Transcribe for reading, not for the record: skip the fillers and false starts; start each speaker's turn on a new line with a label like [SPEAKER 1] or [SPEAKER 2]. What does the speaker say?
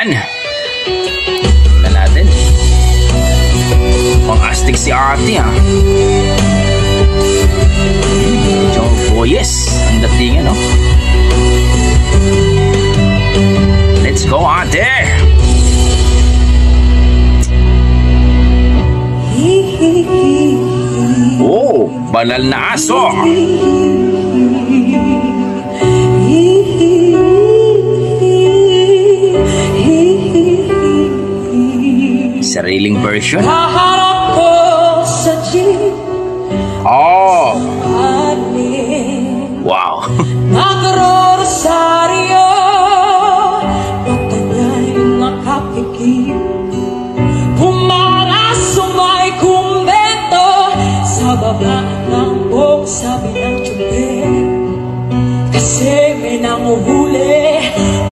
[SPEAKER 1] Ayan. Tignan natin. Pang-astig si ate ha. Medyo boyes ang datingan, no? Let's go, ate! Oh, banal na aso! Sariling version. Oh! Wow!